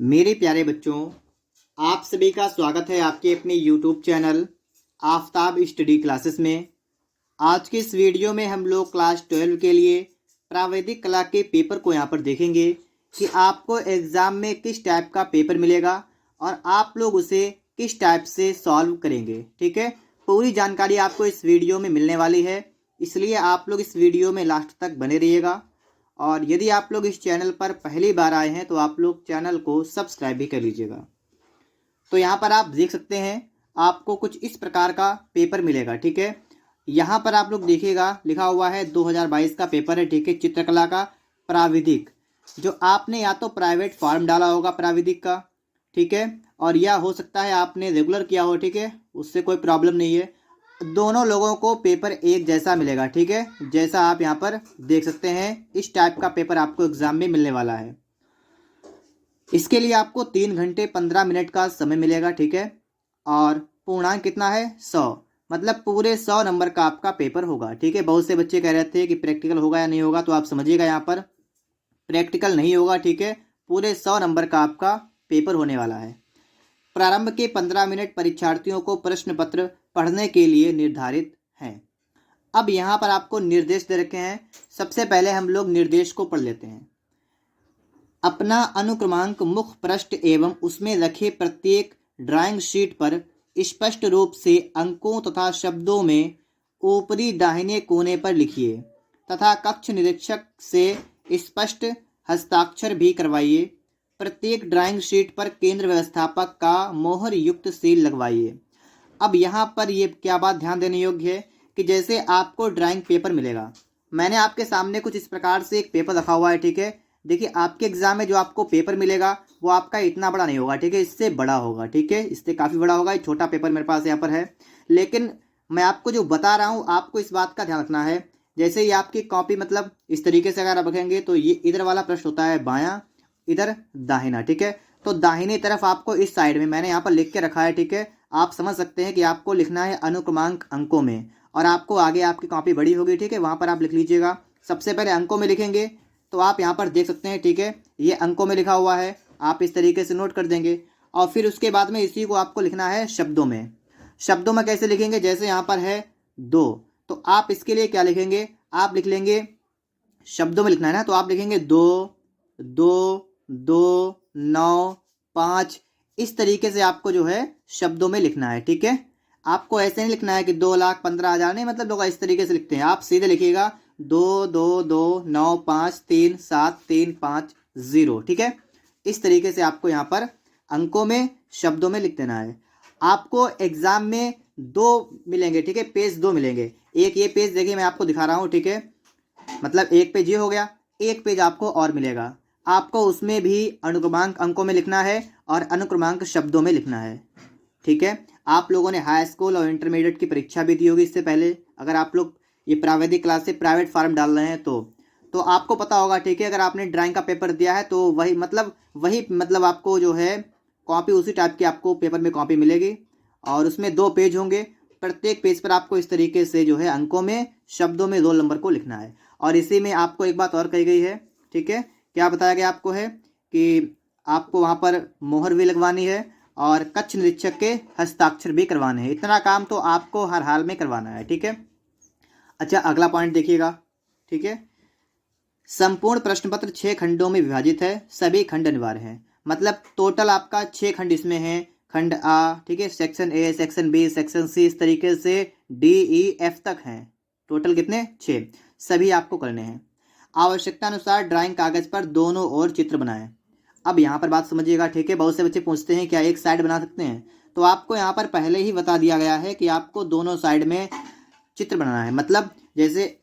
मेरे प्यारे बच्चों, आप सभी का स्वागत है आपके अपने YouTube channel Aftab study classes में। आज के इस वीडियो में हम लोग क्लास 12 के लिए प्रावैधिक कला के पेपर को यहाँ पर देखेंगे कि आपको एग्ज़ाम में किस टाइप का पेपर मिलेगा और आप लोग उसे किस टाइप से सॉल्व करेंगे। ठीक है, पूरी जानकारी आपको इस वीडियो में मिलने वाली है, इसलिए आप लोग इस वीडियो में लास्ट तक बने रहिएगा। और यदि आप लोग इस चैनल पर पहली बार आए हैं तो आप लोग चैनल को सब्सक्राइब भी कर लीजिएगा। तो यहाँ पर आप देख सकते हैं आपको कुछ इस प्रकार का पेपर मिलेगा। ठीक है, यहाँ पर आप लोग देखिएगा लिखा हुआ है 2022 का पेपर है। ठीक है, चित्रकला का प्राविधिक, जो आपने या तो प्राइवेट फॉर्म डाला होगा प्राविधिक का, ठीक है, और या हो सकता है आपने रेगुलर किया हो। ठीक है, उससे कोई प्रॉब्लम नहीं है, दोनों लोगों को पेपर एक जैसा मिलेगा। ठीक है, जैसा आप यहाँ पर देख सकते हैं इस टाइप का पेपर आपको एग्जाम में मिलने वाला है। इसके लिए आपको 3 घंटे 15 मिनट का समय मिलेगा। ठीक है, और पूर्णांक कितना है 100, मतलब पूरे 100 नंबर का आपका पेपर होगा। ठीक है, बहुत से बच्चे कह रहे थे कि प्रैक्टिकल होगा या नहीं होगा, तो आप समझिएगा यहाँ पर प्रैक्टिकल नहीं होगा। ठीक है, पूरे 100 नंबर का आपका पेपर होने वाला है। प्रारंभ के 15 मिनट परीक्षार्थियों को प्रश्न पत्र पढ़ने के लिए निर्धारित हैं। अब यहाँ पर आपको निर्देश दे रखे हैं। सबसे पहले हम लोग निर्देश को पढ़ लेते हैं। अपना अनुक्रमांक मुख्य पृष्ठ एवं उसमें रखे प्रत्येक ड्राइंग शीट पर स्पष्ट रूप से अंकों तथा शब्दों में ऊपरी दाहिने कोने पर लिखिए तथा कक्ष निरीक्षक से स्पष्ट हस्ताक्षर भी करवाइए। प्रत्येक ड्राइंग शीट पर केंद्र व्यवस्थापक का मोहर युक्त सील लगवाइए। अब यहाँ पर ये क्या बात ध्यान देने योग्य है कि जैसे आपको ड्राइंग पेपर मिलेगा, मैंने आपके सामने कुछ इस प्रकार से एक पेपर रखा हुआ है। ठीक है, देखिए आपके एग्जाम में जो आपको पेपर मिलेगा वो आपका इतना बड़ा नहीं होगा। ठीक है, इससे बड़ा होगा। ठीक है, इससे काफ़ी बड़ा होगा। एक छोटा पेपर मेरे पास यहाँ पर है, लेकिन मैं आपको जो बता रहा हूँ आपको इस बात का ध्यान रखना है। जैसे ये आपकी कॉपी मतलब इस तरीके से अगर आप रखेंगे तो ये इधर वाला पृष्ठ होता है बायां, इधर दाहिना। ठीक है, तो दाहिनी तरफ आपको इस साइड में मैंने यहाँ पर लिख के रखा है। ठीक है, आप समझ सकते हैं कि आपको लिखना है अनुक्रमांक अंकों में, और आपको आगे आपकी कॉपी बड़ी होगी। ठीक है, वहाँ पर आप लिख लीजिएगा। सबसे पहले अंकों में लिखेंगे तो आप यहाँ पर देख सकते हैं। ठीक है, ये अंकों में लिखा हुआ है, आप इस तरीके से नोट कर देंगे। और फिर उसके बाद में इसी को आपको लिखना है शब्दों में। शब्दों में कैसे लिखेंगे, जैसे यहाँ पर है 2, तो आप इसके लिए क्या लिखेंगे, आप लिख लेंगे, शब्दों में लिखना है ना, तो आप लिखेंगे 2 2 2 9 5। इस तरीके से आपको जो है शब्दों में लिखना है। ठीक है, आपको ऐसे नहीं लिखना है कि 2,15,000 नहीं, मतलब लोग इस तरीके से लिखते हैं। आप सीधे लिखिएगा 2 2 2 9 5 3 7 3 5 0। ठीक है, इस तरीके से आपको यहाँ पर अंकों में शब्दों में लिख देना है। आपको एग्जाम में 2 मिलेंगे। ठीक है, पेज 2 मिलेंगे। एक ये पेज देखिए मैं आपको दिखा रहा हूँ। ठीक है, मतलब एक पेज ये हो गया, एक पेज आपको और मिलेगा। आपको उसमें भी अनुक्रमांक अंकों में लिखना है और अनुक्रमांक शब्दों में लिखना है। ठीक है, आप लोगों ने हाई स्कूल और इंटरमीडिएट की परीक्षा भी दी होगी इससे पहले। अगर आप लोग ये प्राविधिक क्लास से प्राइवेट फार्म डाल रहे हैं तो आपको पता होगा। ठीक है, अगर आपने ड्राइंग का पेपर दिया है तो वही मतलब आपको जो है कॉपी उसी टाइप की आपको पेपर में कॉपी मिलेगी, और उसमें 2 पेज होंगे। प्रत्येक पेज पर आपको इस तरीके से जो है अंकों में शब्दों में रोल नंबर को लिखना है। और इसी में आपको एक बात और कही गई है। ठीक है, क्या बताया गया आपको है कि आपको वहाँ पर मोहर भी लगवानी है और कक्ष निरीक्षक के हस्ताक्षर भी करवाने हैं। इतना काम तो आपको हर हाल में करवाना है। ठीक है, अच्छा अगला पॉइंट देखिएगा। ठीक है, संपूर्ण प्रश्न पत्र 6 खंडों में विभाजित है, सभी खंड अनिवार्य हैं। मतलब टोटल आपका 6 खंड इसमें है। खंड आ, ठीक है, section A, section B, section C, इस तरीके से डी ई एफ तक हैं। टोटल कितने 6, सभी आपको करने हैं। आवश्यकता अनुसार ड्राइंग कागज पर दोनों ओर चित्र बनाएं। अब यहाँ पर बात समझिएगा। ठीक है, बहुत से बच्चे पूछते हैं क्या एक साइड बना सकते हैं, तो आपको यहाँ पर पहले ही बता दिया गया है कि आपको दोनों साइड में चित्र बनाना है। मतलब जैसे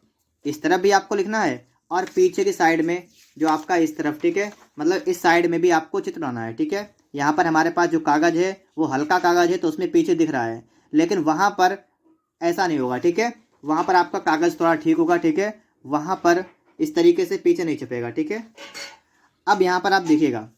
इस तरफ भी आपको लिखना है और पीछे की साइड में जो आपका इस तरफ। ठीक है, मतलब इस साइड में भी आपको चित्र बनाना है। ठीक है, यहाँ पर हमारे पास जो कागज़ है वो हल्का कागज़ है तो उसमें पीछे दिख रहा है, लेकिन वहाँ पर ऐसा नहीं होगा। ठीक है, वहाँ पर आपका कागज़ थोड़ा ठीक होगा। ठीक है, वहाँ पर इस तरीके से पीछे नहीं छपेगा। ठीक है, अब यहाँ पर आप देखिएगा,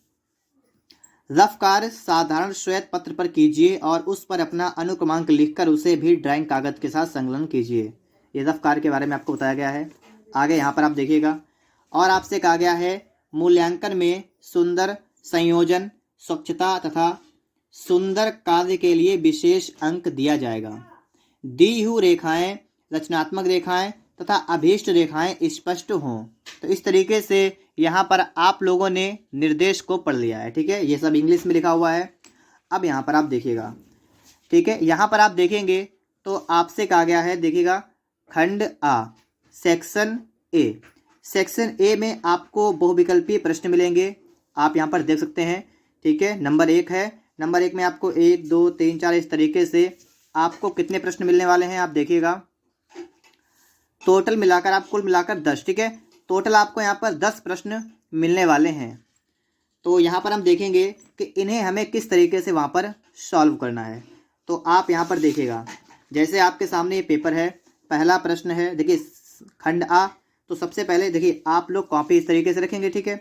रफ कार्य साधारण श्वेत पत्र पर कीजिए और उस पर अपना अनुक्रमांक लिखकर उसे भी ड्राइंग कागज के साथ संलग्न कीजिए। ये रफ कार्य के बारे में आपको बताया गया है। आगे यहाँ पर आप देखिएगा, और आपसे कहा गया है मूल्यांकन में सुंदर संयोजन, स्वच्छता तथा सुंदर कार्य के लिए विशेष अंक दिया जाएगा। दी हुई रेखाएं रचनात्मक रेखाएं तथा अभीष्ट रेखाएं स्पष्ट हों। तो इस तरीके से यहाँ पर आप लोगों ने निर्देश को पढ़ लिया है। ठीक है, ये सब इंग्लिश में लिखा हुआ है। अब यहाँ पर आप देखिएगा, ठीक है, यहाँ पर आप देखेंगे तो आपसे कहा गया है, देखिएगा, खंड आ सेक्शन ए। सेक्शन ए में आपको बहुविकल्पीय प्रश्न मिलेंगे, आप यहाँ पर देख सकते हैं। ठीक है, नंबर 1 है। नंबर 1 में आपको 1 2 3 4 इस तरीके से आपको कितने प्रश्न मिलने वाले हैं आप देखिएगा। टोटल मिलाकर आप कुल मिलाकर 10। ठीक है, टोटल आपको यहाँ पर 10 प्रश्न मिलने वाले हैं। तो यहाँ पर हम देखेंगे कि इन्हें हमें किस तरीके से वहाँ पर सॉल्व करना है। तो आप यहाँ पर देखिएगा, जैसे आपके सामने ये पेपर है, पहला प्रश्न है, देखिए खंड आ। तो सबसे पहले देखिए आप लोग कॉपी इस तरीके से रखेंगे। ठीक है,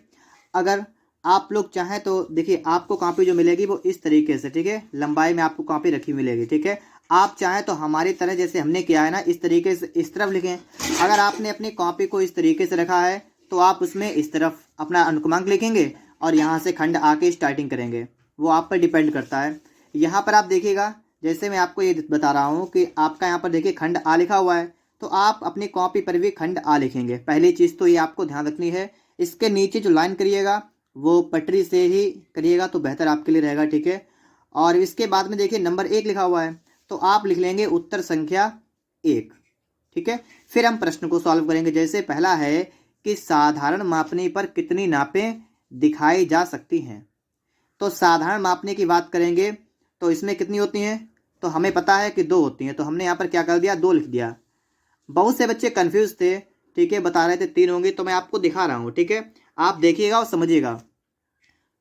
अगर आप लोग चाहें तो देखिए आपको कॉपी जो मिलेगी वो इस तरीके से, ठीक है, लंबाई में आपको कॉपी रखी मिलेगी। ठीक है, आप चाहें तो हमारी तरह जैसे हमने किया है ना, इस तरीके से इस तरफ लिखें। अगर आपने अपनी कॉपी को इस तरीके से रखा है तो आप उसमें इस तरफ अपना अनुक्रमांक लिखेंगे और यहाँ से खंड आ के स्टार्टिंग करेंगे, वो आप पर डिपेंड करता है। यहाँ पर आप देखिएगा, जैसे मैं आपको ये बता रहा हूँ कि आपका यहाँ पर देखिए खंड आ लिखा हुआ है, तो आप अपनी कॉपी पर भी खंड आ लिखेंगे। पहली चीज़ तो ये आपको ध्यान रखनी है, इसके नीचे जो लाइन करिएगा वो पटरी से ही करिएगा तो बेहतर आपके लिए रहेगा। ठीक है, और इसके बाद में देखिए नंबर 1 लिखा हुआ है, तो आप लिख लेंगे उत्तर संख्या 1। ठीक है, फिर हम प्रश्न को सॉल्व करेंगे। जैसे पहला है कि साधारण मापनी पर कितनी नापें दिखाई जा सकती हैं। तो साधारण मापने की बात करेंगे तो इसमें कितनी होती हैं, तो हमें पता है कि 2 होती हैं, तो हमने यहाँ पर क्या कर दिया, 2 लिख दिया। बहुत से बच्चे कंफ्यूज थे, ठीक है, बता रहे थे 3 होंगी, तो मैं आपको दिखा रहा हूँ। ठीक है, आप देखिएगा और समझिएगा,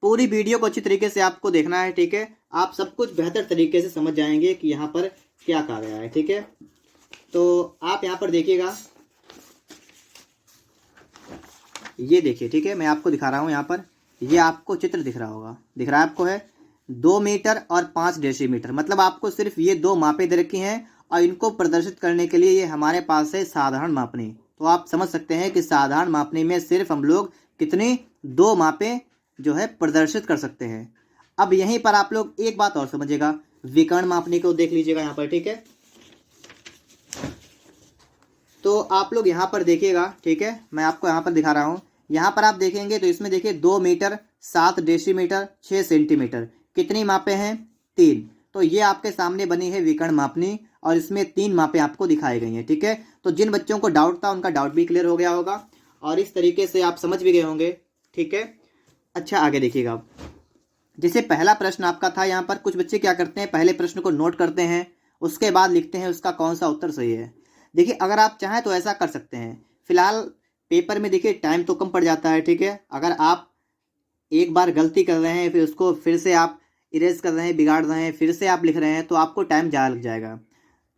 पूरी वीडियो को अच्छी तरीके से आपको देखना है। ठीक है, आप सब कुछ बेहतर तरीके से समझ जाएंगे कि यहाँ पर क्या कहा गया है। ठीक है, तो आप यहाँ पर देखिएगा, ये देखिए। ठीक है, मैं आपको दिखा रहा हूँ, यहाँ पर ये आपको चित्र दिख रहा होगा, दिख रहा है आपको, है 2 मीटर और 5 डेसीमीटर। मतलब आपको सिर्फ ये 2 मापें दे रखी हैं और इनको प्रदर्शित करने के लिए ये हमारे पास है साधारण मापनी। तो आप समझ सकते हैं कि साधारण मापनी में सिर्फ हम लोग कितनी 2 मापें जो है प्रदर्शित कर सकते हैं। अब यहीं पर आप लोग एक बात और समझिएगा, विकर्ण मापनी को देख लीजिएगा यहाँ पर। ठीक है, तो आप लोग यहाँ पर देखिएगा। ठीक है, मैं आपको यहाँ पर दिखा रहा हूँ, यहाँ पर आप देखेंगे तो इसमें देखिए 2 मीटर 7 डेसीमीटर 6 सेंटीमीटर कितनी मापें हैं, 3। तो ये आपके सामने बनी है विकर्ण मापनी और इसमें 3 मापें आपको दिखाई गई हैं। ठीक है, तो जिन बच्चों को डाउट था उनका डाउट भी क्लियर हो गया होगा और इस तरीके से आप समझ भी गए होंगे। ठीक है, अच्छा आगे देखिएगा आप, जैसे पहला प्रश्न आपका था, यहाँ पर कुछ बच्चे क्या करते हैं, पहले प्रश्न को नोट करते हैं, उसके बाद लिखते हैं उसका कौन सा उत्तर सही है। देखिए अगर आप चाहें तो ऐसा कर सकते हैं। फिलहाल पेपर में देखिए टाइम तो कम पड़ जाता है। ठीक है, अगर आप एक बार गलती कर रहे हैं फिर उसको फिर से आप इरेज कर रहे हैं, बिगाड़ रहे हैं, फिर से आप लिख रहे हैं, तो आपको टाइम ज़्यादा लग जाएगा।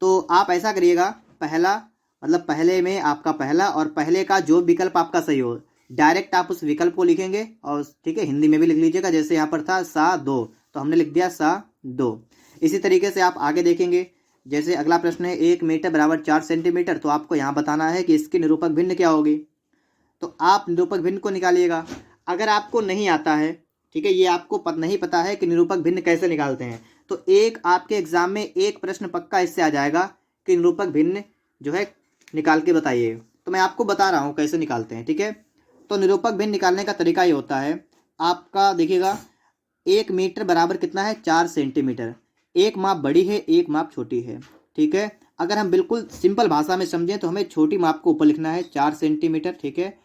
तो आप ऐसा करिएगा, पहला मतलब पहले में आपका पहला और पहले का जो विकल्प आपका सही हो, डायरेक्ट आप उस विकल्प को लिखेंगे। और ठीक है, हिंदी में भी लिख लीजिएगा, जैसे यहाँ पर था सा 2, तो हमने लिख दिया सा 2। इसी तरीके से आप आगे देखेंगे, जैसे अगला प्रश्न है 1 मीटर बराबर 4 सेंटीमीटर, तो आपको यहाँ बताना है कि इसकी निरूपक भिन्न क्या होगी। तो आप निरूपक भिन्न को निकालिएगा। अगर आपको नहीं आता है, ठीक है, ये आपको नहीं पता है कि निरूपक भिन्न कैसे निकालते हैं, तो एक आपके एग्जाम में एक प्रश्न पक्का इससे आ जाएगा कि निरूपक भिन्न जो है निकाल के बताइए। तो मैं आपको बता रहा हूँ कैसे निकालते हैं। ठीक है, तो निरूपक भिन्न निकालने का तरीका ये होता है, आपका देखिएगा 1 मीटर बराबर कितना है, 4 सेंटीमीटर। एक माप बड़ी है, एक माप छोटी है। ठीक है, अगर हम बिल्कुल सिंपल भाषा में समझें तो हमें छोटी माप को ऊपर लिखना है 4 सेंटीमीटर। ठीक है,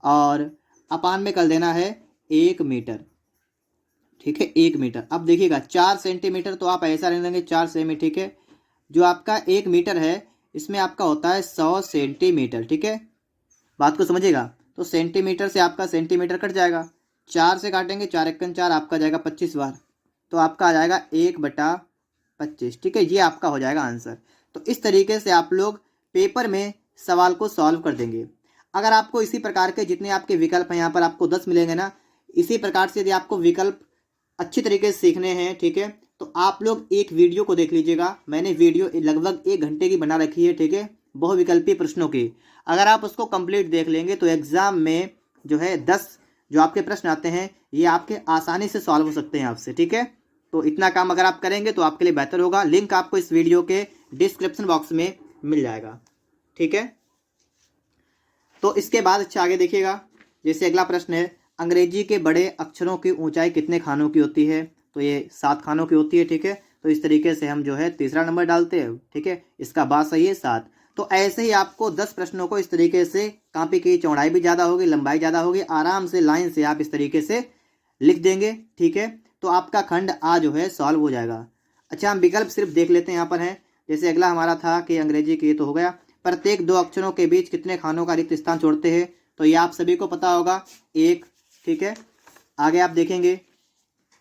और अपान में कर देना है 1 मीटर। ठीक है, 1 मीटर। अब देखिएगा 4 सेंटीमीटर तो आप ऐसा ले लेंगे 4 सेमी। ठीक है, जो आपका 1 मीटर है इसमें आपका होता है 100 सेंटीमीटर। ठीक है, बात को समझिएगा। तो सेंटीमीटर से आपका सेंटीमीटर कट जाएगा, 4 से काटेंगे, 4 एकन 4, आपका जाएगा 25 बार, तो आपका आ जाएगा 1/25। ठीक है, ये आपका हो जाएगा आंसर। तो इस तरीके से आप लोग पेपर में सवाल को सॉल्व कर देंगे। अगर आपको इसी प्रकार के जितने आपके विकल्प हैं, यहाँ पर आपको 10 मिलेंगे ना, इसी प्रकार से यदि आपको विकल्प अच्छी तरीके से सीखने हैं, ठीक है, तो आप लोग एक वीडियो को देख लीजिएगा। मैंने वीडियो लगभग 1 घंटे की बना रखी है। ठीक है, बहुविकल्पीय प्रश्नों की। अगर आप उसको कंप्लीट देख लेंगे तो एग्ज़ाम में जो है 10 जो आपके प्रश्न आते हैं ये आपके आसानी से सॉल्व हो सकते हैं आपसे, ठीक है। तो इतना काम अगर आप करेंगे तो आपके लिए बेहतर होगा। लिंक आपको इस वीडियो के डिस्क्रिप्शन बॉक्स में मिल जाएगा, ठीक है। तो इसके बाद अच्छा आगे देखिएगा, जैसे अगला प्रश्न है, अंग्रेजी के बड़े अक्षरों की ऊंचाई कितने खानों की होती है? तो ये 7 खानों की होती है, ठीक है। तो इस तरीके से हम जो है तीसरा नंबर डालते हैं, ठीक है। इसका बात सही है 7। तो ऐसे ही आपको 10 प्रश्नों को इस तरीके से, कॉपी की चौड़ाई भी ज़्यादा होगी, लंबाई ज़्यादा होगी, आराम से लाइन से आप इस तरीके से लिख देंगे, ठीक है। तो आपका खंड आ जो है सॉल्व हो जाएगा। अच्छा, हम विकल्प सिर्फ देख लेते हैं, यहाँ पर है। जैसे अगला हमारा था कि अंग्रेजी की, तो हो गया प्रत्येक 2 अक्षरों के बीच कितने खानों का रिक्त स्थान छोड़ते हैं? तो ये आप सभी को पता होगा, 1, ठीक है। आगे आप देखेंगे,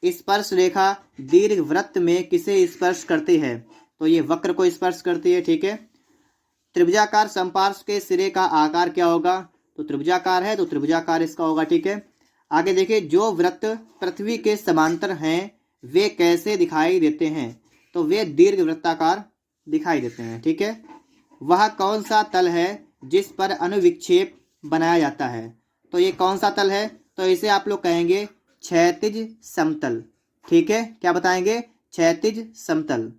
स्पर्श रेखा दीर्घ वृत्त में किसे स्पर्श करती है? तो ये वक्र को स्पर्श करती है, ठीक है। त्रिभुजाकार समपार्श्व के सिरे का आकार क्या होगा? तो त्रिभुजाकार है तो त्रिभुजाकार इसका होगा, ठीक है। आगे देखिए, जो वृत्त पृथ्वी के समांतर हैं वे कैसे दिखाई देते हैं? तो वे दीर्घ वृत्ताकार दिखाई देते हैं, ठीक है। वह कौन सा तल है जिस पर अनुविक्षेप बनाया जाता है? तो ये कौन सा तल है? तो इसे आप लोग कहेंगे क्षैतिज समतल, ठीक है। क्या बताएंगे? क्षैतिज समतल।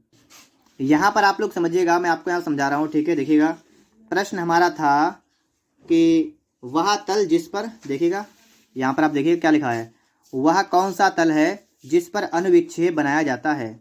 यहाँ पर आप लोग समझिएगा, मैं आपको यहाँ समझा रहा हूँ, ठीक है। देखिएगा, प्रश्न हमारा था कि वह तल जिस पर, देखिएगा यहाँ पर आप देखिए क्या लिखा है, वह कौन सा तल है जिस पर अनुविक्षेप बनाया जाता है?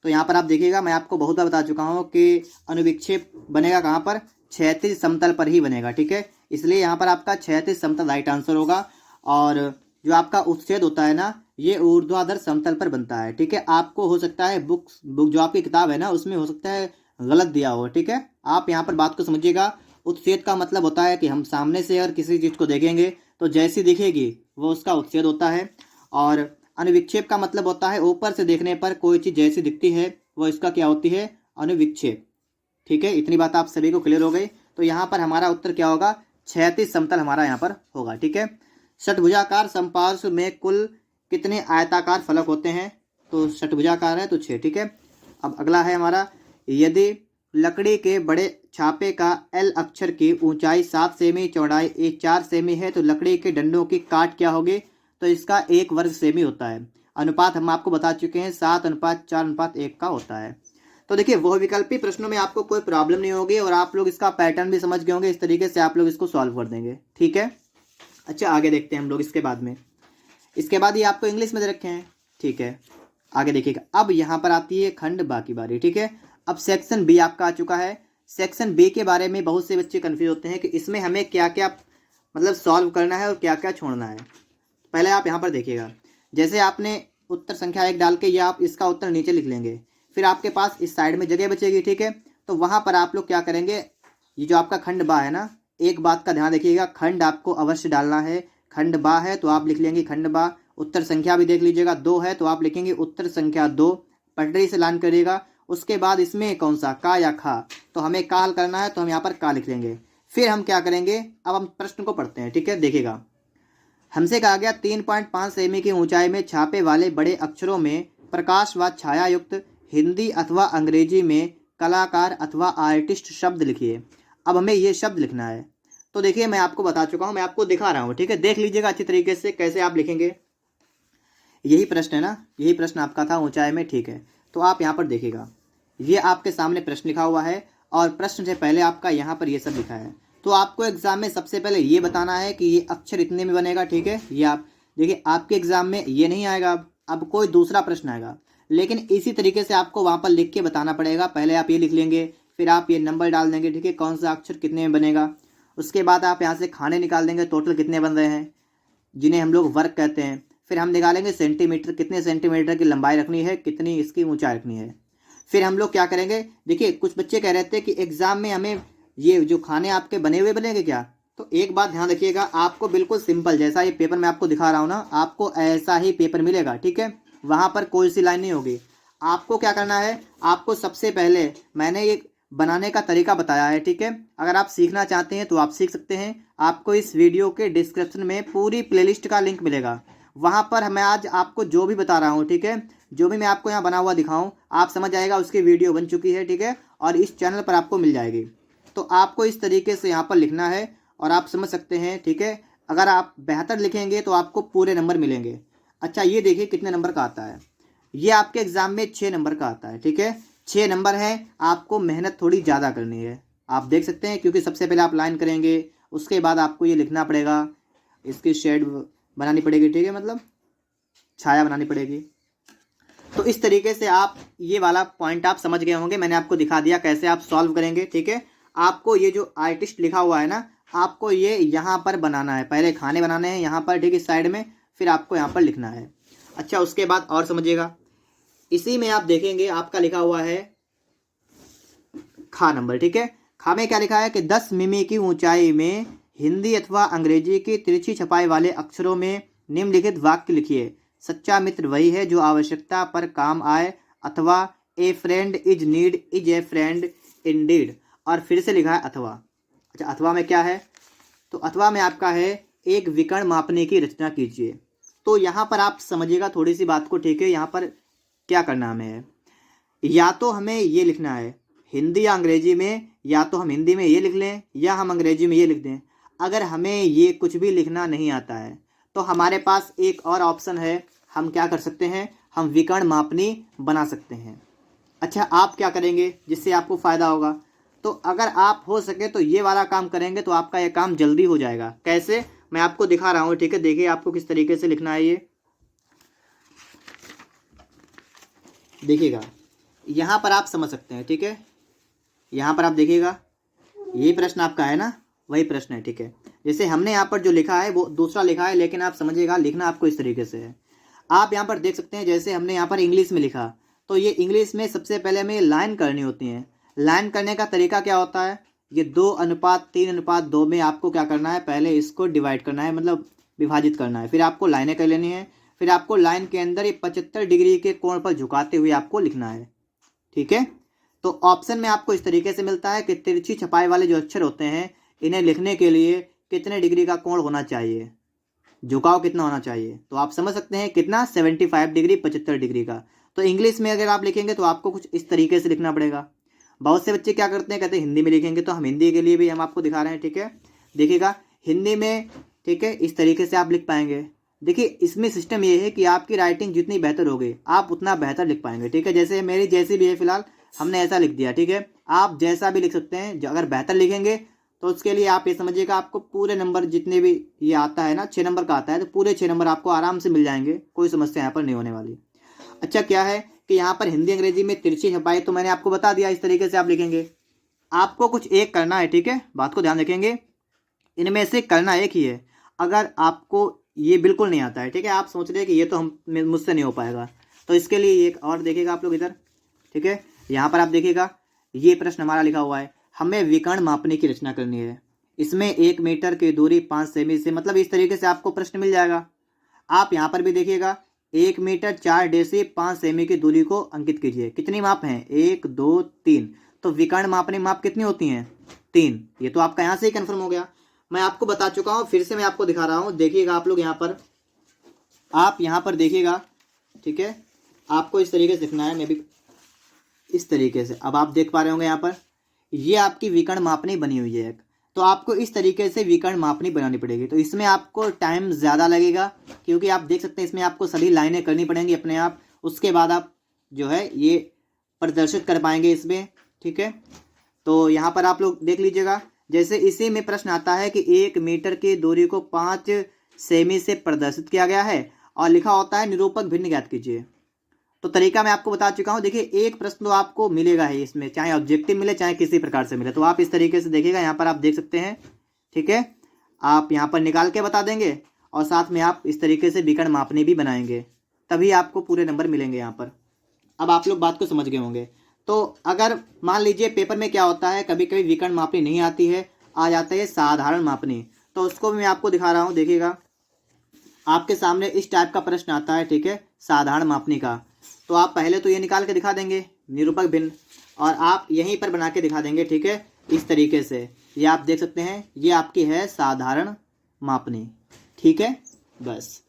तो यहाँ पर आप देखिएगा, मैं आपको बहुत बार बता चुका हूँ कि अनुविक्षेप बनेगा कहाँ पर? क्षैतिज समतल पर ही बनेगा, ठीक है। इसलिए यहाँ पर आपका क्षैतिज समतल राइट आंसर होगा। और जो आपका उच्छेद होता है ना, ये ऊर्ध्वाधर समतल पर बनता है, ठीक है। आपको हो सकता है बुक जो आपकी किताब है ना, उसमें हो सकता है गलत दिया हो, ठीक है। आप यहाँ पर बात को समझिएगा। उच्छेद का मतलब होता है कि हम सामने से अगर किसी चीज़ को देखेंगे तो जैसी दिखेगी वो उसका उच्छेद होता है। और अनुविक्षेप का मतलब होता है ऊपर से देखने पर कोई चीज़ जैसी दिखती है वो इसका क्या होती है? अनुविक्षेप, ठीक है। इतनी बात आप सभी को क्लियर हो गई। तो यहाँ पर हमारा उत्तर क्या होगा? क्षैतिज समतल हमारा यहाँ पर होगा, ठीक है। षटभुजाकार समपार्श्व में कुल कितने आयताकार फलक होते हैं? तो षटभुजाकार है तो 6, ठीक है। अब अगला है हमारा, यदि लकड़ी के बड़े छापे का एल अक्षर की ऊंचाई 7 सेमी, चौड़ाई 4 सेमी है तो लकड़ी के डंडों की काट क्या होगी? तो इसका 1 वर्ग सेमी होता है। अनुपात हम आपको बता चुके हैं, 7:4:1 का होता है। तो देखिए, वो विकल्पी प्रश्नों में आपको कोई प्रॉब्लम नहीं होगी और आप लोग इसका पैटर्न भी समझ गए होंगे। इस तरीके से आप लोग इसको सॉल्व कर देंगे, ठीक है। अच्छा, आगे देखते हैं हम लोग। इसके बाद ये आपको इंग्लिश में दे रखे हैं, ठीक है। आगे देखिएगा, अब यहाँ पर आती है खंड बा की बारी, ठीक है। अब सेक्शन बी आपका आ चुका है। सेक्शन बी के बारे में बहुत से बच्चे कंफ्यूज होते हैं कि इसमें हमें क्या क्या मतलब सॉल्व करना है और क्या क्या छोड़ना है। पहले आप यहाँ पर देखिएगा, जैसे आपने उत्तर संख्या 1 डाल के या आप इसका उत्तर नीचे लिख लेंगे, फिर आपके पास इस साइड में जगह बचेगी, ठीक है। तो वहाँ पर आप लोग क्या करेंगे, ये जो आपका खंड बा है ना, एक बात का ध्यान रखिएगा, खंड आपको अवश्य डालना है। खंड बा है तो आप लिख लेंगे खंड बा। उत्तर संख्या भी देख लीजिएगा, 2 है तो आप लिखेंगे उत्तर संख्या 2। पटरी से लान करिएगा। उसके बाद इसमें कौन सा, का या खा? तो हमें का हल करना है तो हम यहाँ पर का लिख लेंगे। फिर हम क्या करेंगे, अब हम प्रश्न को पढ़ते हैं, ठीक है। देखिएगा, हमसे कहा गया 3.5 सेमी की ऊंचाई में छापे वाले बड़े अक्षरों में प्रकाश व छाया युक्त हिंदी अथवा अंग्रेजी में कलाकार अथवा आर्टिस्ट शब्द लिखिए। अब हमें ये शब्द लिखना है। तो देखिए, मैं आपको बता चुका हूँ, मैं आपको दिखा रहा हूँ, ठीक है। देख लीजिएगा अच्छी तरीके से कैसे आप लिखेंगे। यही प्रश्न है ना, यही प्रश्न आपका था ऊंचाई में, ठीक है। तो आप यहाँ पर देखिएगा, ये आपके सामने प्रश्न लिखा हुआ है और प्रश्न से पहले आपका यहाँ पर ये सब लिखा है। तो आपको एग्जाम में सबसे पहले ये बताना है कि ये अक्षर इतने में बनेगा, ठीक है। ये आप देखिए, आपके एग्जाम में ये नहीं आएगा, अब कोई दूसरा प्रश्न आएगा, लेकिन इसी तरीके से आपको वहाँ पर लिख के बताना पड़ेगा। पहले आप ये लिख लेंगे, फिर आप ये नंबर डाल देंगे, ठीक है, कौन सा अक्षर कितने में बनेगा। उसके बाद आप यहाँ से खाने निकाल देंगे, टोटल कितने बन रहे हैं, जिन्हें हम लोग वर्ग कहते हैं। फिर हम निकालेंगे सेंटीमीटर, कितने सेंटीमीटर की लंबाई रखनी है, कितनी इसकी ऊंचाई रखनी है। फिर हम लोग क्या करेंगे, देखिए कुछ बच्चे कह रहे थे कि एग्जाम में हमें ये जो खाने आपके बने हुए बनेंगे क्या? तो एक बात ध्यान रखिएगा, आपको बिल्कुल सिंपल जैसा ये पेपर मैं आपको दिखा रहा हूँ ना, आपको ऐसा ही पेपर मिलेगा, ठीक है। वहाँ पर कोई सी लाइन नहीं होगी। आपको क्या करना है, आपको सबसे पहले मैंने ये बनाने का तरीका बताया है, ठीक है। अगर आप सीखना चाहते हैं तो आप सीख सकते हैं। आपको इस वीडियो के डिस्क्रिप्शन में पूरी प्लेलिस्ट का लिंक मिलेगा, वहाँ पर मैं आज आपको जो भी बता रहा हूँ, ठीक है, जो भी मैं आपको यहाँ बना हुआ दिखाऊँ, आप समझ आएगा उसकी वीडियो बन चुकी है, ठीक है, और इस चैनल पर आपको मिल जाएगी। तो आपको इस तरीके से यहाँ पर लिखना है और आप समझ सकते हैं, ठीक है। अगर आप बेहतर लिखेंगे तो आपको पूरे नंबर मिलेंगे। अच्छा ये देखिए कितने नंबर का आता है, ये आपके एग्जाम में 6 नंबर का आता है। ठीक है, 6 नंबर है, आपको मेहनत थोड़ी ज़्यादा करनी है। आप देख सकते हैं क्योंकि सबसे पहले आप लाइन करेंगे, उसके बाद आपको ये लिखना पड़ेगा, इसकी शेड बनानी पड़ेगी। ठीक है, मतलब छाया बनानी पड़ेगी। तो इस तरीके से आप ये वाला पॉइंट आप समझ गए होंगे, मैंने आपको दिखा दिया कैसे आप सॉल्व करेंगे। ठीक है, आपको ये जो आर्टिस्ट लिखा हुआ है ना, आपको ये यहाँ पर बनाना है, पहले खाने बनाने हैं यहाँ पर, ठीक है, साइड में, फिर आपको यहाँ पर लिखना है। अच्छा उसके बाद और समझिएगा, इसी में आप देखेंगे आपका लिखा हुआ है खा नंबर। ठीक है, खा में क्या लिखा है कि 10 मिमी की ऊंचाई में हिंदी अथवा अंग्रेजी की तिरछी छपाई वाले अक्षरों में निम्नलिखित वाक्य लिखिए। सच्चा मित्र वही है जो आवश्यकता पर काम आए, अथवा ए friend is need is a friend Indeed. और फिर से लिखा है अथवा। अच्छा अथवा में क्या है, तो अथवा में आपका है एक विकर्ण मापने की रचना कीजिए। तो यहाँ पर आप समझिएगा थोड़ी सी बात को। ठीक है, यहाँ पर क्या करना हमें है, या तो हमें ये लिखना है हिंदी या अंग्रेजी में, या तो हम हिंदी में ये लिख लें या हम अंग्रेजी में ये लिख दें। अगर हमें ये कुछ भी लिखना नहीं आता है तो हमारे पास एक और ऑप्शन है, हम क्या कर सकते हैं, हम विकर्ण मापनी बना सकते हैं। अच्छा आप क्या करेंगे जिससे आपको फ़ायदा होगा, तो अगर आप हो सके तो ये वाला काम करेंगे तो आपका ये काम जल्दी हो जाएगा। कैसे, मैं आपको दिखा रहा हूँ। ठीक है, देखिए आपको किस तरीके से लिखना है, ये देखिएगा, यहाँ पर आप समझ सकते हैं। ठीक है, यहाँ पर आप देखिएगा, यही प्रश्न आपका है ना, वही प्रश्न है। ठीक है, जैसे हमने यहाँ पर जो लिखा है वो दूसरा लिखा है, लेकिन आप समझिएगा लिखना आपको इस तरीके से है। आप यहाँ पर देख सकते हैं, जैसे हमने यहाँ पर इंग्लिश में लिखा, तो ये इंग्लिश में सबसे पहले हमें लाइन करनी होती है। लाइन करने का तरीका क्या होता है, ये 2:3:2 में आपको क्या करना है, पहले इसको डिवाइड करना है, मतलब विभाजित करना है, फिर आपको लाइनें कर लेनी है, फिर आपको लाइन के अंदर ये 75 डिग्री के कोण पर झुकाते हुए आपको लिखना है। ठीक है, तो ऑप्शन में आपको इस तरीके से मिलता है कि तिरछी छपाई वाले जो अक्षर होते हैं इन्हें लिखने के लिए कितने डिग्री का कोण होना चाहिए, झुकाव कितना होना चाहिए। तो आप समझ सकते हैं कितना, 75 डिग्री, 75 डिग्री का। तो इंग्लिश में अगर आप लिखेंगे तो आपको कुछ इस तरीके से लिखना पड़ेगा। बहुत से बच्चे क्या करते हैं, कहते हैं हिंदी में लिखेंगे, तो हम हिंदी के लिए भी हम आपको दिखा रहे हैं। ठीक है, देखिएगा हिंदी में, ठीक है, इस तरीके से आप लिख पाएंगे। देखिए इसमें सिस्टम ये है कि आपकी राइटिंग जितनी बेहतर होगी आप उतना बेहतर लिख पाएंगे। ठीक है, जैसे मेरी जैसी भी है फिलहाल हमने ऐसा लिख दिया। ठीक है, आप जैसा भी लिख सकते हैं, अगर बेहतर लिखेंगे तो उसके लिए आप ये समझिएगा आपको पूरे नंबर जितने भी ये आता है ना, 6 नंबर का आता है, तो पूरे 6 नंबर आपको आराम से मिल जाएंगे, कोई समस्या यहाँ पर नहीं होने वाली। अच्छा क्या है कि यहाँ पर हिंदी अंग्रेजी में तिरछी छपाई तो मैंने आपको बता दिया, इस तरीके से आप लिखेंगे। आपको कुछ एक करना है। ठीक है, बात को ध्यान रखेंगे, इनमें से करना एक ही है। अगर आपको ये बिल्कुल नहीं आता है, ठीक है, आप सोच रहे हैं कि ये तो हम मुझसे नहीं हो पाएगा, तो इसके लिए एक और देखिएगा आप लोग इधर। ठीक है, यहाँ पर आप देखिएगा ये प्रश्न हमारा लिखा हुआ है, हमें विकर्ण मापने की रचना करनी है। इसमें 1 मीटर की दूरी 5 सेमी से, मतलब इस तरीके से आपको प्रश्न मिल जाएगा। आप यहाँ पर भी देखिएगा 1 मीटर 4 डेसी 5 सेमी की दूरी को अंकित कीजिए। कितनी माप हैं, 1 2 3, तो विकर्ण मापने माप कितनी होती हैं, 3। ये तो आपका यहाँ से ही कन्फर्म हो गया, मैं आपको बता चुका हूँ, फिर से मैं आपको दिखा रहा हूँ। देखिएगा आप लोग यहाँ पर, आप यहाँ पर देखिएगा। ठीक है, आपको इस तरीके से लिखना है, मैं भी इस तरीके से, अब आप देख पा रहे होंगे यहाँ पर ये आपकी विकर्ण मापनी बनी हुई है एक, तो आपको इस तरीके से विकर्ण मापनी बनानी पड़ेगी। तो इसमें आपको टाइम ज़्यादा लगेगा, क्योंकि आप देख सकते हैं इसमें आपको सभी लाइनें करनी पड़ेंगी अपने आप, उसके बाद आप जो है ये प्रदर्शित कर पाएंगे इसमें। ठीक है, तो यहाँ पर आप लोग देख लीजिएगा, जैसे इसी में प्रश्न आता है कि 1 मीटर की दूरी को 5 सेमी से प्रदर्शित किया गया है और लिखा होता है निरूपक भिन्न ज्ञात कीजिए। तो तरीका मैं आपको बता चुका हूँ। देखिए एक प्रश्न तो आपको मिलेगा ही इसमें, चाहे ऑब्जेक्टिव मिले चाहे किसी प्रकार से मिले, तो आप इस तरीके से देखिएगा, यहाँ पर आप देख सकते हैं। ठीक है, आप यहाँ पर निकाल के बता देंगे और साथ में आप इस तरीके से विकर्ण मापनी भी बनाएंगे, तभी आपको पूरे नंबर मिलेंगे यहाँ पर। अब आप लोग बात को समझ गए होंगे। तो अगर मान लीजिए पेपर में क्या होता है, कभी कभी विकर्ण मापनी नहीं आती है, आ जाता है साधारण मापनी, तो उसको भी मैं आपको दिखा रहा हूँ। देखिएगा आपके सामने इस टाइप का प्रश्न आता है, ठीक है, साधारण मापनी का, तो आप पहले तो ये निकाल के दिखा देंगे निरूपक भिन्न, और आप यहीं पर बना के दिखा देंगे। ठीक है, इस तरीके से ये आप देख सकते हैं, ये आपकी है साधारण मापनी। ठीक है, बस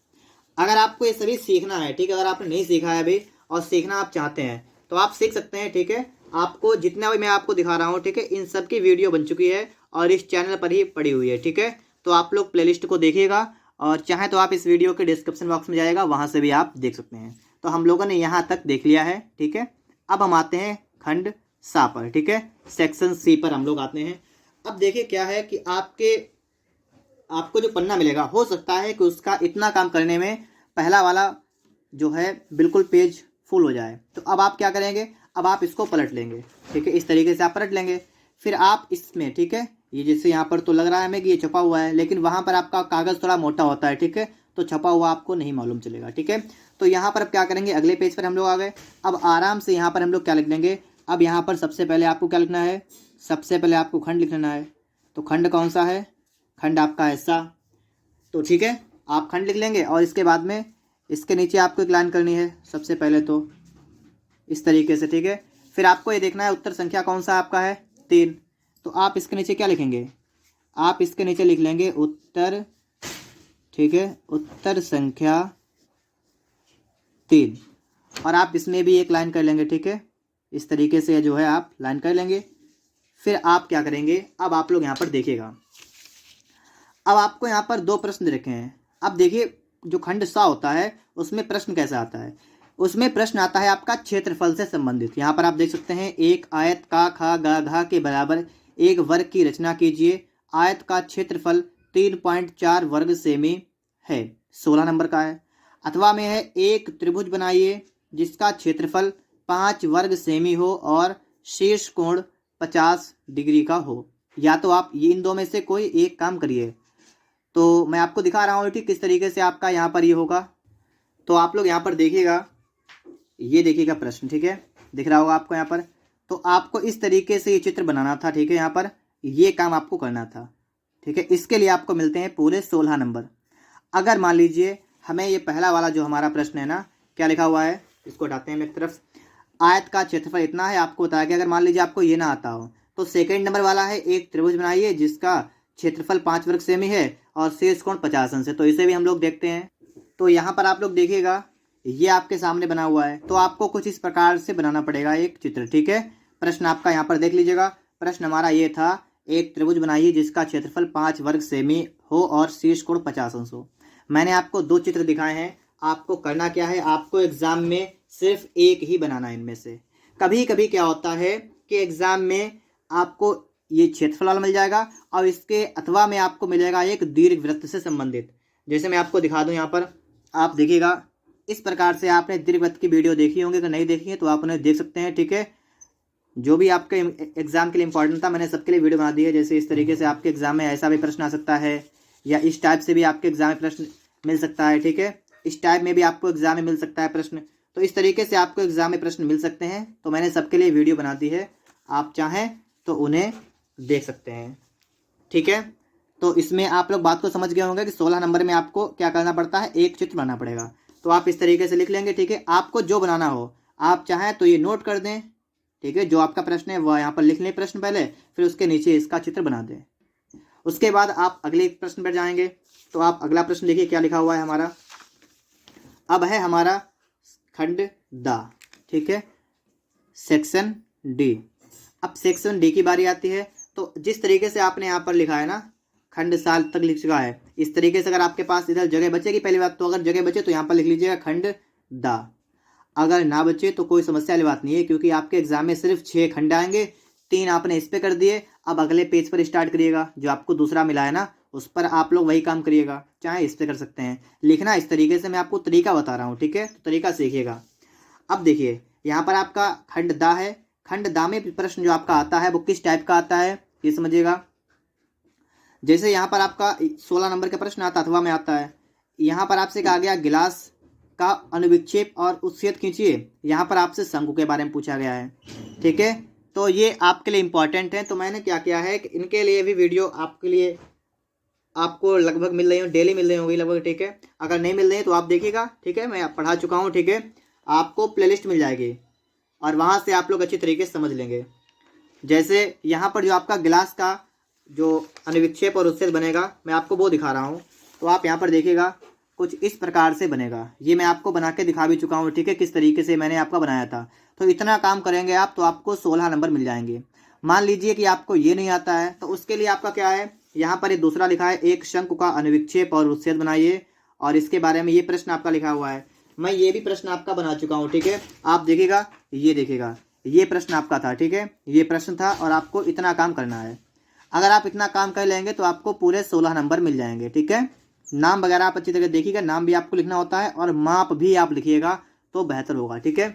अगर आपको ये सभी सीखना है, ठीक है, अगर आपने नहीं सीखा है अभी और सीखना आप चाहते हैं तो आप सीख सकते हैं। ठीक है, आपको जितना भी मैं आपको दिखा रहा हूँ, ठीक है, इन सब की वीडियो बन चुकी है और इस चैनल पर ही पड़ी हुई है। ठीक है, तो आप लोग प्लेलिस्ट को देखिएगा और चाहे तो आप इस वीडियो के डिस्क्रिप्शन बॉक्स में जाएगा, वहाँ से भी आप देख सकते हैं। तो हम लोगों ने यहाँ तक देख लिया है, ठीक है। अब हम आते हैं खंड सा पर, ठीक है, सेक्शन सी पर हम लोग आते हैं। अब देखिए क्या है कि आपको जो पन्ना मिलेगा, हो सकता है कि उसका इतना काम करने में पहला वाला जो है बिल्कुल पेज फुल हो जाए। तो अब आप क्या करेंगे, अब आप इसको पलट लेंगे, ठीक है, इस तरीके से आप पलट लेंगे। फिर आप इसमें, ठीक है, ये जैसे यहाँ पर तो लग रहा है हमें कि ये छपा हुआ है, लेकिन वहाँ पर आपका कागज़ थोड़ा मोटा होता है, ठीक है, तो छपा हुआ आपको नहीं मालूम चलेगा, ठीक है। तो यहाँ पर अब क्या करेंगे, अगले पेज पर हम लोग आ गए। अब आराम से यहाँ पर हम लोग क्या लिख लेंगे, अब यहाँ पर सबसे पहले आपको क्या लिखना है, सबसे पहले आपको खंड लिखना है। तो खंड कौन सा है, खंड आपका है सा। तो ठीक है, आप खंड लिख लेंगे और इसके बाद में इसके नीचे आपको एक लाइन करनी है सबसे पहले, तो इस तरीके से, ठीक है। फिर आपको ये देखना है उत्तर संख्या कौन सा आपका है, 3। तो आप इसके नीचे क्या लिखेंगे, आप इसके नीचे लिख लेंगे उत्तर, ठीक है, उत्तर संख्या 3। और आप इसमें भी एक लाइन कर लेंगे, ठीक है, इस तरीके से जो है आप लाइन कर लेंगे। फिर आप क्या करेंगे, अब आप लोग यहाँ पर देखिएगा, अब आपको यहाँ पर 2 प्रश्न रखे हैं। अब देखिए जो खंड सा होता है उसमें प्रश्न कैसा आता है, उसमें प्रश्न आता है आपका क्षेत्रफल से संबंधित। यहाँ पर आप देख सकते हैं, एक आयत का खा गा घा के बराबर एक वर्ग की रचना कीजिए। आयत का क्षेत्रफल 3.4 वर्ग सेमी है, 16 नंबर का है। अथवा में है, एक त्रिभुज बनाइए जिसका क्षेत्रफल 5 वर्ग सेमी हो और शीर्ष कोण 50 डिग्री का हो। या तो आप ये इन दो में से कोई एक काम करिए। तो मैं आपको दिखा रहा हूँ ठीक किस तरीके से आपका यहाँ पर ये होगा। तो आप लोग यहाँ पर देखिएगा, ये देखिएगा प्रश्न, ठीक है, दिख रहा होगा आपको यहाँ पर। तो आपको इस तरीके से ये चित्र बनाना था, ठीक है, यहाँ पर ये काम आपको करना था, ठीक है। इसके लिए आपको मिलते हैं पूरे 16 नंबर। अगर मान लीजिए हमें ये पहला वाला जो हमारा प्रश्न है ना, क्या लिखा हुआ है, इसको हटाते हैं हम एक तरफ। आयत का क्षेत्रफल इतना है, आपको बताया कि अगर मान लीजिए आपको ये ना आता हो तो सेकेंड नंबर वाला है, एक त्रिभुज बनाइए जिसका क्षेत्रफल 5 वर्ग सेमी है और शीर्ष कोण 50 अंश है। तो इसे भी हम लोग देखते हैं। तो यहाँ पर आप लोग देखिएगा, ये आपके सामने बना हुआ है। तो आपको कुछ इस प्रकार से बनाना पड़ेगा एक चित्र, ठीक है। प्रश्न आपका यहाँ पर देख लीजिएगा। प्रश्न हमारा ये था, एक त्रिभुज बनाइए जिसका क्षेत्रफल 5 वर्ग सेमी हो और शीर्ष कोण 50 अंश हो। मैंने आपको 2 चित्र दिखाए हैं। आपको करना क्या है, आपको एग्जाम में सिर्फ एक ही बनाना है इनमें से। कभी कभी क्या होता है कि एग्जाम में आपको ये क्षेत्रफल वाला मिल जाएगा और इसके अथवा में आपको मिलेगा एक दीर्घवृत्त से संबंधित। जैसे मैं आपको दिखा दूं, यहाँ पर आप देखिएगा, इस प्रकार से आपने दीर्घवृत्त की वीडियो देखी होंगी, अगर नहीं देखी है तो आप उन्हें देख सकते हैं, ठीक है। जो भी आपके एग्जाम के लिए इंपॉर्टेंट था मैंने सबके लिए वीडियो बना दी है। जैसे इस तरीके से आपके एग्जाम में ऐसा भी प्रश्न आ सकता है, या इस टाइप से भी आपके एग्जाम में प्रश्न मिल सकता है, ठीक है। इस टाइप में भी आपको एग्जाम में मिल सकता है प्रश्न। तो इस तरीके से आपको एग्जाम में प्रश्न मिल सकते हैं। तो मैंने सबके लिए वीडियो बना दी है, आप चाहें तो उन्हें देख सकते हैं, ठीक है। तो इसमें आप लोग बात को समझ गए होंगे कि 16 नंबर में आपको क्या करना पड़ता है, एक चित्र बनाना पड़ेगा। तो आप इस तरीके से लिख लेंगे, ठीक है। आपको जो बनाना हो आप चाहें तो ये नोट कर दें, ठीक है। जो आपका प्रश्न है वह यहाँ पर लिख लें प्रश्न पहले, फिर उसके नीचे इसका चित्र बना दें। उसके बाद आप अगले प्रश्न पर जाएंगे। तो आप अगला प्रश्न देखिए क्या लिखा हुआ है हमारा। अब है हमारा खंड दा, ठीक है, सेक्शन डी। अब सेक्शन डी की बारी आती है। तो जिस तरीके से आपने यहाँ पर लिखा है ना, खंड साल तक लिख चुका है, इस तरीके से अगर आपके पास इधर जगह बचेगी, पहली बात तो अगर जगह बचे तो यहाँ पर लिख लीजिएगा खंड दा। अगर ना बचे तो कोई समस्या वाली बात नहीं है, क्योंकि आपके एग्जाम में सिर्फ 6 खंड आएंगे। 3 आपने इस पे कर दिए। अब अगले पेज पर स्टार्ट करिएगा, जो आपको दूसरा मिला है ना उस पर आप लोग वही काम करिएगा, चाहे इस पे कर सकते हैं। लिखना इस तरीके से मैं आपको तरीका बता रहा हूँ, ठीक है, तो तरीका सीखिएगा। अब देखिए यहाँ पर आपका खंड दा है। खंड दा में प्रश्न जो आपका आता है वो किस टाइप का आता है ये समझिएगा। जैसे यहाँ पर आपका 16 नंबर का प्रश्न आता अथवा में आता है, यहाँ पर आपसे कहा गया गिलास का अनुविक्षेप और उत्सेद खींचिए। यहाँ पर आपसे शंकु के बारे में पूछा गया है, ठीक है। तो ये आपके लिए इंपॉर्टेंट है। तो मैंने क्या किया है कि इनके लिए भी वीडियो आपके लिए आपको लगभग मिल रही हो, डेली मिल रही होंगी लगभग, ठीक है। अगर नहीं मिल रही है तो आप देखिएगा, ठीक है, मैं पढ़ा चुका हूँ, ठीक है। आपको प्लेलिस्ट मिल जाएगी और वहाँ से आप लोग अच्छी तरीके से समझ लेंगे। जैसे यहाँ पर जो आपका गिलास का जो अनुविक्षेप और उत्सेद बनेगा, मैं आपको वो दिखा रहा हूँ। तो आप यहाँ पर देखिएगा, कुछ इस प्रकार से बनेगा। ये मैं आपको बना के दिखा भी चुका हूँ, ठीक है, किस तरीके से मैंने आपका बनाया था। तो इतना काम करेंगे आप तो आपको 16 नंबर मिल जाएंगे। मान लीजिए कि आपको ये नहीं आता है, तो उसके लिए आपका क्या है, यहाँ पर ये दूसरा लिखा है, एक शंकु का अनुविक्षेप और उच्छेद बनाइए, और इसके बारे में ये प्रश्न आपका लिखा हुआ है। मैं ये भी प्रश्न आपका बना चुका हूँ, ठीक है। आप देखिएगा, ये देखिएगा, ये प्रश्न आपका था, ठीक है, ये प्रश्न था और आपको इतना काम करना है। अगर आप इतना काम कर लेंगे तो आपको पूरे 16 नंबर मिल जाएंगे, ठीक है। नाम वगैरह आप अच्छी तरह देखिएगा, नाम भी आपको लिखना होता है और माप भी आप लिखिएगा तो बेहतर होगा, ठीक है।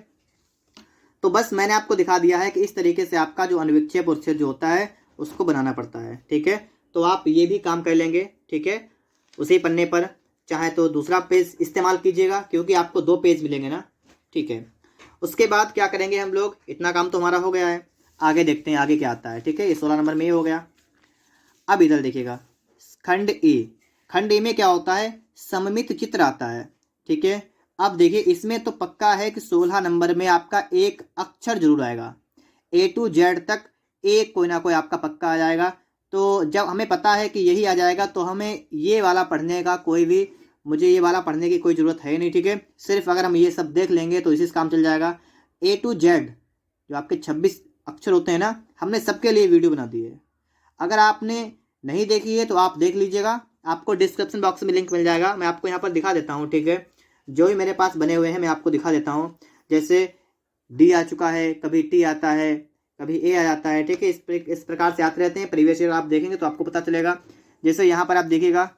तो बस मैंने आपको दिखा दिया है कि इस तरीके से आपका जो अनुविक्षेप और उच्छेद जो होता है उसको बनाना पड़ता है, ठीक है। तो आप ये भी काम कर लेंगे, ठीक है। उसी पन्ने पर चाहे तो दूसरा पेज इस्तेमाल कीजिएगा, क्योंकि आपको 2 पेज मिलेंगे ना, ठीक है। उसके बाद क्या करेंगे हम लोग, इतना काम तो हमारा हो गया है, आगे देखते हैं आगे क्या आता है, ठीक है। ये 16 नंबर में ये हो गया। अब इधर देखिएगा, खंड ए। खंड ए में क्या होता है, सममित चित्र आता है, ठीक है। अब देखिए, इसमें तो पक्का है कि 16 नंबर में आपका एक अक्षर जरूर आएगा, ए टू जेड तक एक कोई ना कोई आपका पक्का आ जाएगा। तो जब हमें पता है कि यही आ जाएगा तो हमें ये वाला पढ़ने का मुझे ये वाला पढ़ने की कोई ज़रूरत है नहीं, ठीक है। सिर्फ अगर हम ये सब देख लेंगे तो इसी से काम चल जाएगा। ए टू जेड जो आपके 26 अक्षर होते हैं ना, हमने सबके लिए वीडियो बना दी है। अगर आपने नहीं देखी है तो आप देख लीजिएगा, आपको डिस्क्रिप्शन बॉक्स में लिंक मिल जाएगा। मैं आपको यहाँ पर दिखा देता हूँ, ठीक है। जो भी मेरे पास बने हुए हैं मैं आपको दिखा देता हूँ। जैसे डी आ चुका है, कभी टी आता है, कभी ए आ जाता है, ठीक है। इस प्रकार से आते रहते हैं। प्रीवियस ईयर आप देखेंगे तो आपको पता चलेगा। जैसे यहाँ पर आप देखिएगा,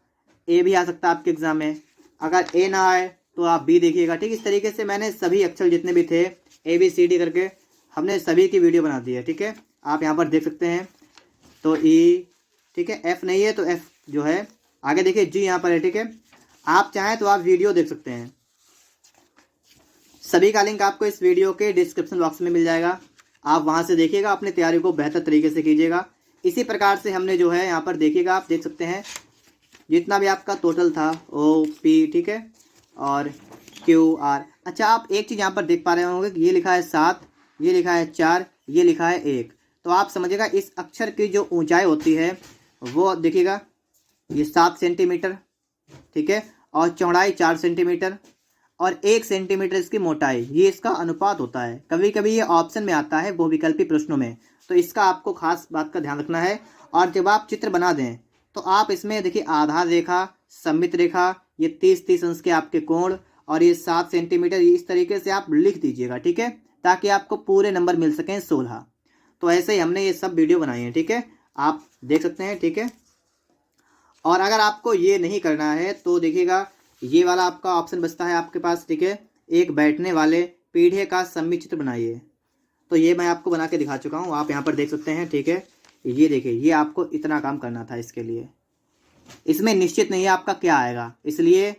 ए भी आ सकता है आपके एग्जाम में, अगर ए ना आए तो आप बी देखिएगा, ठीक। इस तरीके से मैंने सभी अक्षर जितने भी थे ABCD करके हमने सभी की वीडियो बना दी है, ठीक है। आप यहाँ पर देख सकते हैं। तो ई, ठीक है, एफ नहीं है तो एफ जो है आगे देखिए, जी यहाँ पर है, ठीक है। आप चाहें तो आप वीडियो देख सकते हैं। सभी का लिंक आपको इस वीडियो के डिस्क्रिप्शन बॉक्स में मिल जाएगा, आप वहां से देखिएगा, अपनी तैयारी को बेहतर तरीके से कीजिएगा। इसी प्रकार से हमने जो है यहाँ पर देखिएगा, आप देख सकते हैं जितना भी आपका टोटल था OP, ठीक है, और QR। अच्छा, आप एक चीज़ यहाँ पर देख पा रहे होंगे कि ये लिखा है 7, ये लिखा है 4, ये लिखा है 1। तो आप समझिएगा इस अक्षर की जो ऊंचाई होती है वो देखिएगा, ये 7 सेंटीमीटर, ठीक है, और चौड़ाई 4 सेंटीमीटर और 1 सेंटीमीटर इसकी मोटाई, ये इसका अनुपात होता है। कभी कभी ये ऑप्शन में आता है बहुविकल्पी प्रश्नों में, तो इसका आपको खास बात का ध्यान रखना है। और जब आप चित्र बना दें तो आप इसमें देखिए, आधार रेखा, सममित रेखा, ये 30-30 अंश के आपके कोण और ये 7 सेंटीमीटर, इस तरीके से आप लिख दीजिएगा, ठीक है, ताकि आपको पूरे नंबर मिल सकें 16। तो ऐसे ही हमने ये सब वीडियो बनाई है, ठीक है, आप देख सकते हैं, ठीक है। और अगर आपको ये नहीं करना है तो देखिएगा, ये वाला आपका ऑप्शन बचता है आपके पास, ठीक है, एक बैठने वाले पीढ़े का सममित चित्र बनाइए। तो ये मैं आपको बना के दिखा चुका हूँ, आप यहाँ पर देख सकते हैं, ठीक है। ये देखिए, ये आपको इतना काम करना था इसके लिए। इसमें निश्चित नहीं है आपका क्या आएगा, इसलिए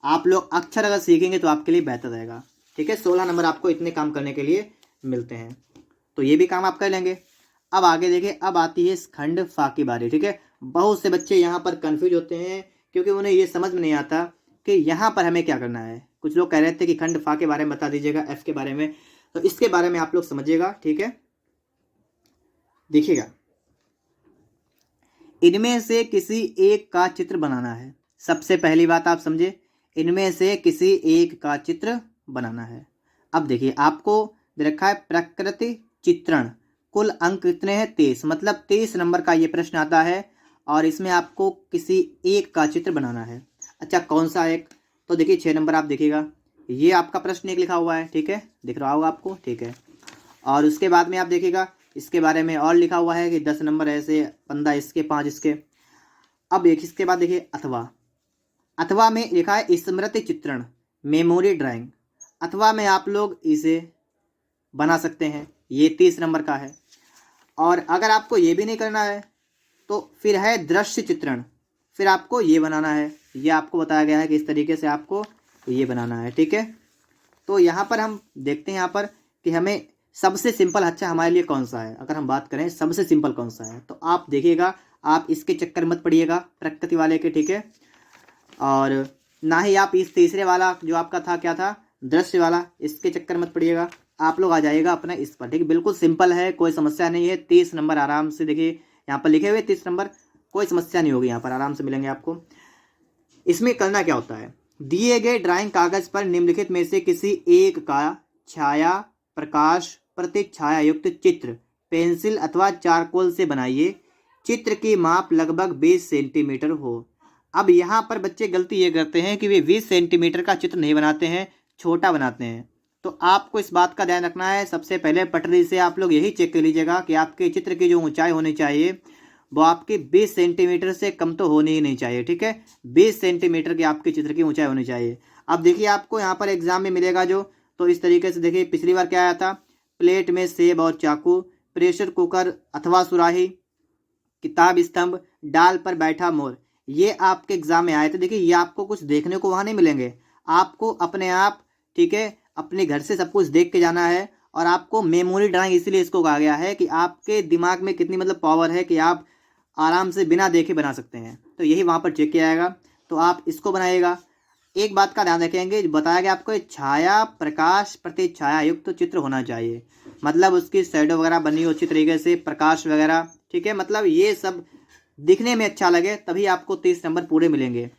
आप लोग अक्षर अगर सीखेंगे तो आपके लिए बेहतर रहेगा, ठीक है। 16 नंबर आपको इतने काम करने के लिए मिलते हैं, तो ये भी काम आप कर लेंगे। अब आगे देखिए, अब आती है खंड फा की बारी, ठीक है। बहुत से बच्चे यहाँ पर कंफ्यूज होते हैं क्योंकि उन्हें ये समझ में नहीं आता कि यहाँ पर हमें क्या करना है। कुछ लोग कह रहे थे कि खंड फा के बारे में बता दीजिएगा, एफ के बारे में, तो इसके बारे में आप लोग समझिएगा, ठीक है। देखिएगा, इनमें से किसी एक का चित्र बनाना है। सबसे पहली बात आप समझे, इनमें से किसी एक का चित्र बनाना है। अब देखिए, आपको दे रखा है प्रकृति चित्रण, कुल अंक कितने हैं, 23, मतलब 23 नंबर का ये प्रश्न आता है और इसमें आपको किसी एक का चित्र बनाना है। अच्छा, कौन सा एक, तो देखिए 6 नंबर आप देखिएगा, ये आपका प्रश्न एक लिखा हुआ है, ठीक है, दिख रहा होगा आपको, ठीक है। और उसके बाद में आप देखिएगा, इसके बारे में और लिखा हुआ है कि 10 नंबर ऐसे, 15 इसके, 5 इसके। अब एक इसके बाद देखिए अथवा, अथवा में लिखा है स्मृति चित्रण, मेमोरी ड्राइंग। अथवा में आप लोग इसे बना सकते हैं, ये 30 नंबर का है। और अगर आपको ये भी नहीं करना है तो फिर है दृश्य चित्रण, फिर आपको ये बनाना है, ये आपको बताया गया है कि इस तरीके से आपको ये बनाना है, ठीक है। तो यहाँ पर हम देखते हैं यहाँ पर कि हमें सबसे सिंपल अच्छा हमारे लिए कौन सा है। अगर हम बात करें सबसे सिंपल कौन सा है, तो आप देखिएगा, आप इसके चक्कर मत पड़िएगा प्रकृति वाले के, ठीक है। और ना ही आप इस तीसरे वाला जो आपका था, क्या था, दृश्य वाला, इसके चक्कर मत पड़िएगा। आप लोग आ जाइएगा अपना इस पर, ठीक है। बिल्कुल सिंपल है, कोई समस्या नहीं है। 30 नंबर आराम से, देखिए यहाँ पर लिखे हुए 30 नंबर, कोई समस्या नहीं होगी, यहाँ पर आराम से मिलेंगे आपको। इसमें करना क्या होता है, दिए गए ड्राइंग कागज पर निम्नलिखित में से किसी एक का छाया प्रकाश प्रतिछाया युक्त चित्र पेंसिल अथवा चारकोल से बनाइए। चित्र की माप लगभग 20 सेंटीमीटर हो। अब यहाँ पर बच्चे गलती ये करते हैं कि वे 20 सेंटीमीटर का चित्र नहीं बनाते हैं, छोटा बनाते हैं। तो आपको इस बात का ध्यान रखना है। सबसे पहले पटरी से आप लोग यही चेक कर लीजिएगा कि आपके चित्र की जो ऊंचाई होनी चाहिए वो आपकी 20 सेंटीमीटर से कम तो होनी ही नहीं चाहिए। ठीक है, 20 सेंटीमीटर की आपके चित्र की ऊंचाई होनी चाहिए। अब देखिए आपको यहाँ पर एग्जाम में मिलेगा जो, तो इस तरीके से देखिए पिछली बार क्या आया था, प्लेट में सेब और चाकू, प्रेशर कुकर अथवा सुराही, किताब स्तंभ, डाल पर बैठा मोर, ये आपके एग्जाम में आए थे। देखिए ये आपको कुछ देखने को वहाँ नहीं मिलेंगे, आपको अपने आप, ठीक है, अपने घर से सब कुछ देख के जाना है। और आपको मेमोरी ड्राइंग इसलिए इसको कहा गया है कि आपके दिमाग में कितनी मतलब पावर है कि आप आराम से बिना देखे बना सकते हैं। तो यही वहाँ पर चेक किया जाएगा, तो आप इसको बनाइएगा। एक बात का ध्यान रखेंगे, बताया गया आपको छाया प्रकाश प्रतिछाया युक्त चित्र होना चाहिए, मतलब उसकी शैडो वगैरह बनी हो अच्छी तरीके से, प्रकाश वगैरह, ठीक है, मतलब ये सब दिखने में अच्छा लगे, तभी आपको 30 नंबर पूरे मिलेंगे।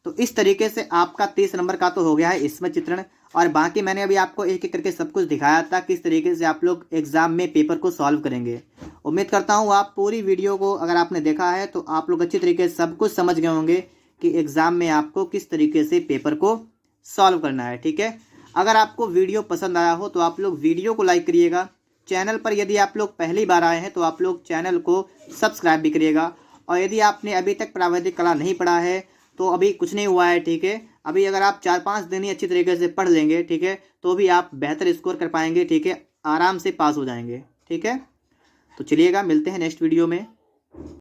तो इस तरीके से आपका 30 नंबर का तो हो गया है इसमें चित्रण। और बाकी मैंने अभी आपको एक एक करके सब कुछ दिखाया था किस तरीके से आप लोग एग्जाम में पेपर को सॉल्व करेंगे। उम्मीद करता हूँ आप पूरी वीडियो को अगर आपने देखा है तो आप लोग अच्छी तरीके से सब कुछ समझ गए होंगे कि एग्जाम में आपको किस तरीके से पेपर को सॉल्व करना है। ठीक है, अगर आपको वीडियो पसंद आया हो तो आप लोग वीडियो को लाइक करिएगा। चैनल पर यदि आप लोग पहली बार आए हैं तो आप लोग चैनल को सब्सक्राइब भी करिएगा। और यदि आपने अभी तक प्रावैधिक कला नहीं पढ़ा है तो अभी कुछ नहीं हुआ है। ठीक है, अभी अगर आप 4-5 दिन ही अच्छी तरीके से पढ़ लेंगे, ठीक है, तो भी आप बेहतर स्कोर कर पाएंगे। ठीक है, आराम से पास हो जाएंगे। ठीक है, तो चलिएगा, मिलते हैं नेक्स्ट वीडियो में।